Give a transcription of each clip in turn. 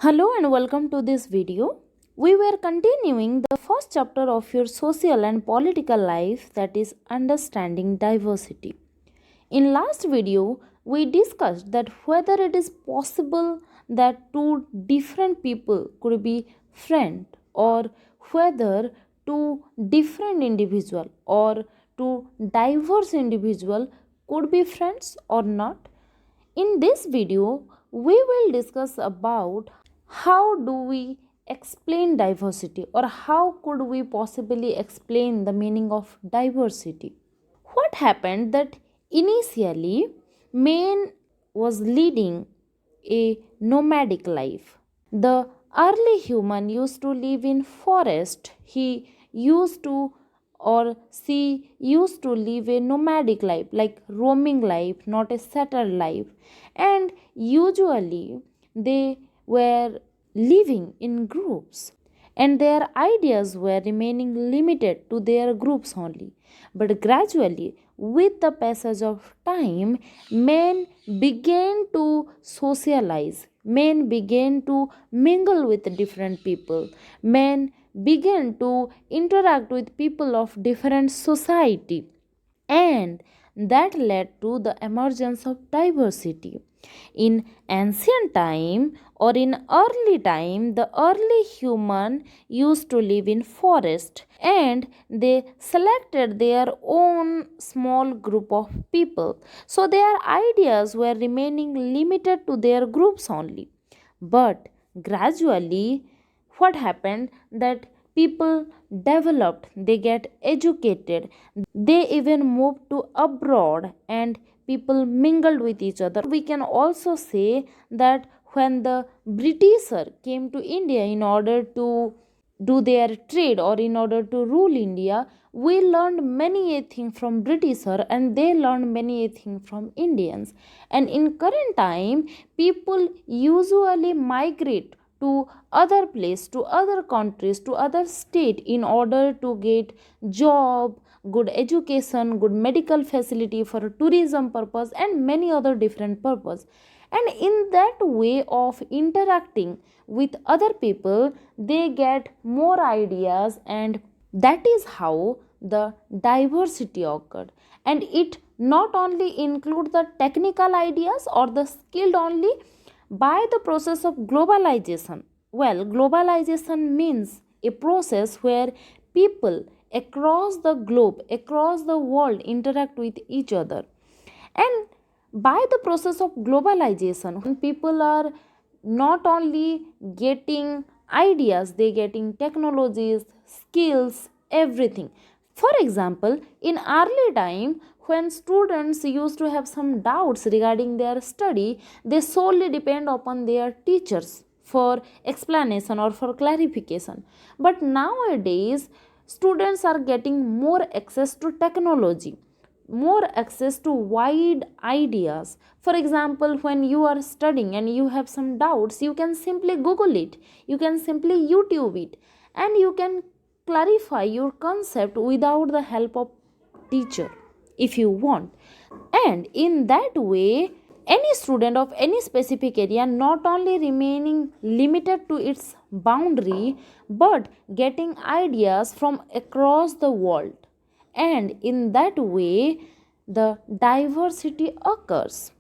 Hello and welcome to this video. We were continuing the first chapter of your social and political life, that is understanding diversity. In last video, we discussed that whether it is possible that two different people could be friends, or whether two different individual or two diverse individual could be friends or not. In this video, we will discuss about how do we explain diversity, or how could we possibly explain the meaning of diversity. What happened that initially man was leading a nomadic life. The early human used to live in forest. He used to, or she used to live a nomadic life, like roaming life, not a settled life. And usually they were living in groups, and their ideas were remaining limited to their groups only. But gradually, with the passage of time, men began to socialize, men began to mingle with different people, men began to interact with people of different society, and that led to the emergence of diversity. In ancient time, or in early time, the early human used to live in forest, and they selected their own small group of people, so their ideas were remaining limited to their groups only. But gradually, what happened that people developed, they get educated, they even moved to abroad, and people mingled with each other. We can also say that when the britisher came to India in order to do their trade, or in order to rule India, we learned many a thing from britisher, and they learned many a thing from Indians. And in current time, people usually migrate to other place, to other countries, to other state, in order to get job, good education, good medical facility, for tourism purpose, and many other different purpose. And in that way of interacting with other people, they get more ideas, and that is how the diversity occurred. And it not only include the technical ideas or the skilled only. By the process of globalization, well, globalization means a process where people across the globe, across the world, interact with each other. And by the process of globalization, when people are not only getting ideas, they getting technologies, skills, everything. For example, in early time, when students used to have some doubts regarding their study, they solely depend upon their teachers for explanation or for clarification. But nowadays, students are getting more access to technology, more access to wide ideas. For example, when you are studying and you have some doubts, you can simply Google it, you can simply YouTube it, and you can clarify your concept without the help of teacher if you want. And in that way, any student of any specific area not only remaining limited to its boundary, but getting ideas from across the world. And in that way, the diversity occurs.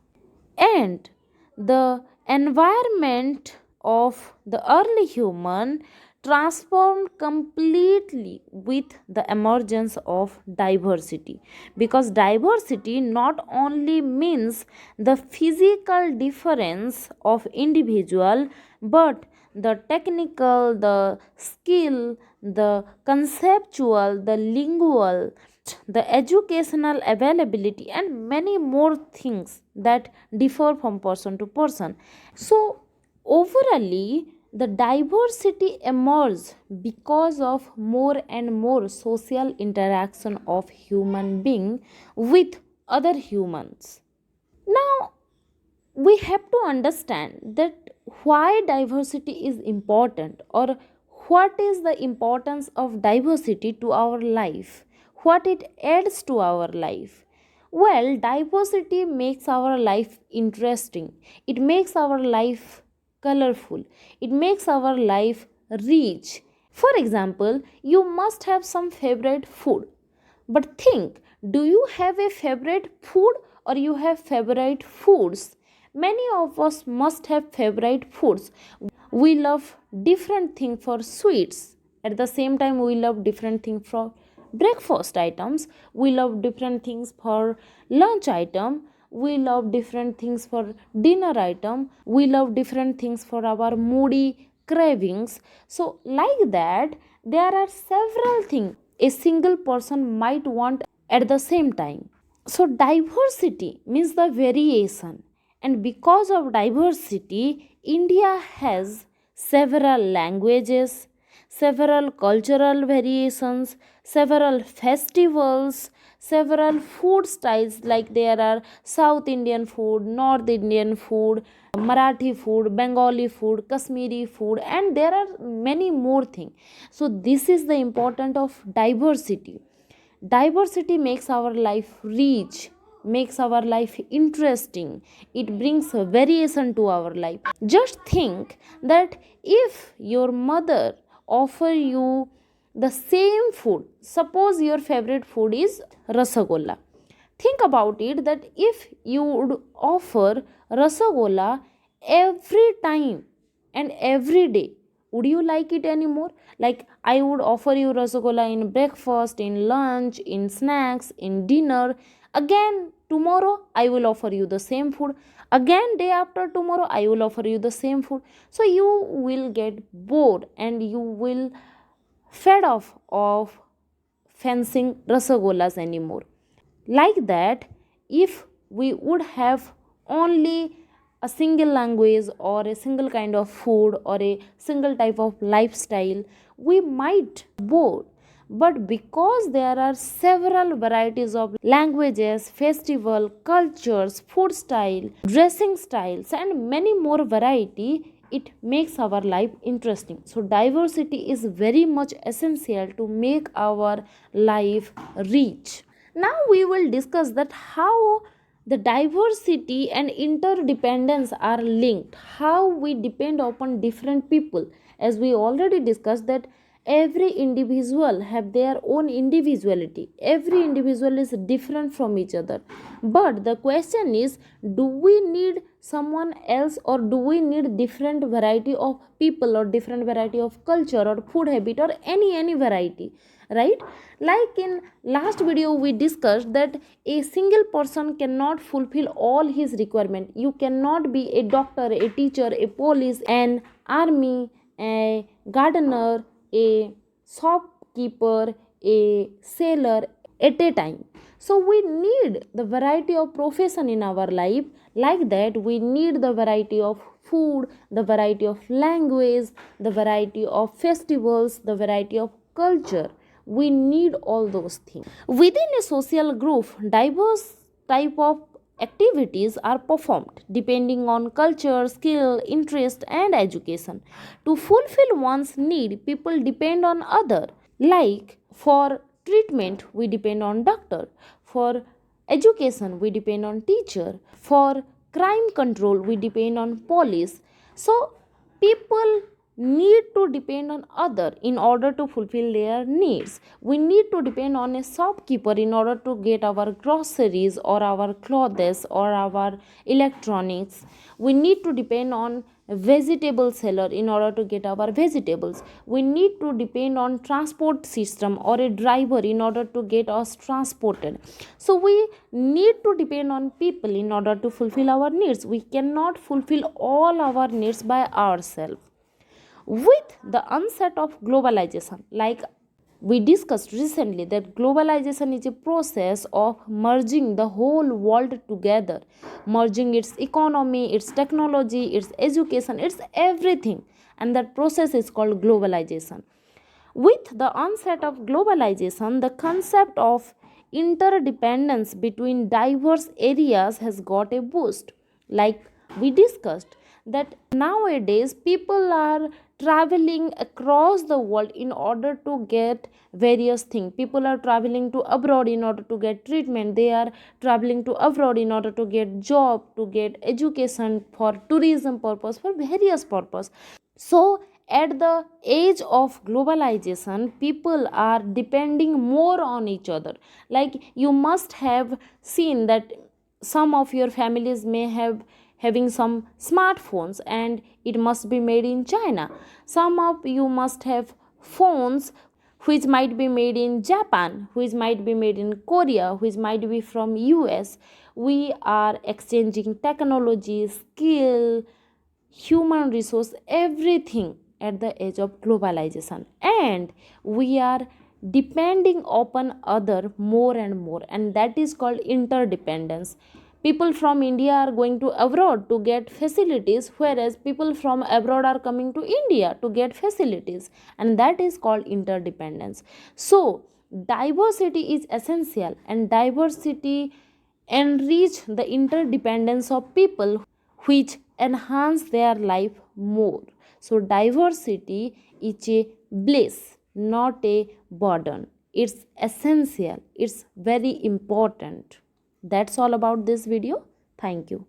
And the environment of the early human transformed completely with the emergence of diversity, because diversity not only means the physical difference of individual, but the technical, the skill, the conceptual, the lingual, the educational availability, and many more things that differ from person to person. So, overally, the diversity emerges because of more and more social interaction of human being with other humans. Now, we have to understand that why diversity is important, or what is the importance of diversity to our life, what it adds to our life. Well, diversity makes our life interesting, it makes our life colorful. It makes our life rich. For example, you must have some favorite food. But think, do you have a favorite food or you have favorite foods? Many of us must have favorite foods. We love different things for sweets. At the same time, we love different things for breakfast items. We love different things for lunch item. We love different things for dinner item. We love different things for our moody cravings. So like that, there are several things a single person might want at the same time. So diversity means the variation, and because of diversity, India has several languages, several cultural variations, several festivals, several food styles, like there are South Indian food, North Indian food, Marathi food, Bengali food, Kashmiri food, and there are many more things. So this is the importance of diversity. Diversity makes our life rich, makes our life interesting. It brings a variation to our life. Just think that if your mother offer you the same food, suppose your favorite food is rasagolla. Think about it, that if you would offer rasagolla every time and every day, would you like it anymore? Like, I would offer you rasagolla in breakfast, in lunch, in snacks, in dinner. Again tomorrow I will offer you the same food. Again day after tomorrow I will offer you the same food. So you will get bored and you will fed off of fencing rasagollas anymore. Like that, if we would have only a single language or a single kind of food or a single type of lifestyle, we might bored. But because there are several varieties of languages, festival, cultures, food style, dressing styles, and many more variety, it makes our life interesting. So diversity is very much essential to make our life rich. Now we will discuss that how the diversity and interdependence are linked, how we depend upon different people. As we already discussed that every individual have their own individuality, every individual is different from each other. But the question is, do we need someone else, or do we need different variety of people, or different variety of culture, or food habit, or any variety, right? Like in last video we discussed that a single person cannot fulfill all his requirement. You cannot be a doctor, a teacher, a police, an army, a gardener, a shopkeeper, a sailor at a time. So we need the variety of profession in our life. Like that, we need the variety of food, the variety of language, the variety of festivals, the variety of culture. We need all those things. Within a social group, diverse type of activities are performed depending on culture, skill, interest, and education. To fulfill one's need, people depend on other. Like for treatment, we depend on doctor. For education, we depend on teacher. For crime control, we depend on police. So people need to depend on other in order to fulfill their needs. We need to depend on a shopkeeper in order to get our groceries or our clothes or our electronics. We need to depend on a vegetable seller in order to get our vegetables. We need to depend on transport system or a driver in order to get us transported. So we need to depend on people in order to fulfill our needs. We cannot fulfill all our needs by ourselves. With the onset of globalization, like we discussed recently, that globalization is a process of merging the whole world together, merging its economy, its technology, its education, its everything, and that process is called globalization. With the onset of globalization, the concept of interdependence between diverse areas has got a boost. Like we discussed, that nowadays people are traveling across the world in order to get various things. People are traveling to abroad in order to get treatment. They are traveling to abroad in order to get job, to get education, for tourism purpose, for various purpose. So at the age of globalization, people are depending more on each other. Like you must have seen that some of your families may have having some smartphones and it must be made in China. Some of you must have phones which might be made in Japan, which might be made in Korea, which might be from US. We are exchanging technology, skill, human resource, everything at the age of globalization, and we are depending upon other more and more, and that is called interdependence. People from India are going to abroad to get facilities, whereas people from abroad are coming to India to get facilities, and that is called interdependence. So diversity is essential, and diversity enrich the interdependence of people, which enhance their life more. So diversity is a bliss, not a burden. It's essential, it's very important. That's all about this video. Thank you.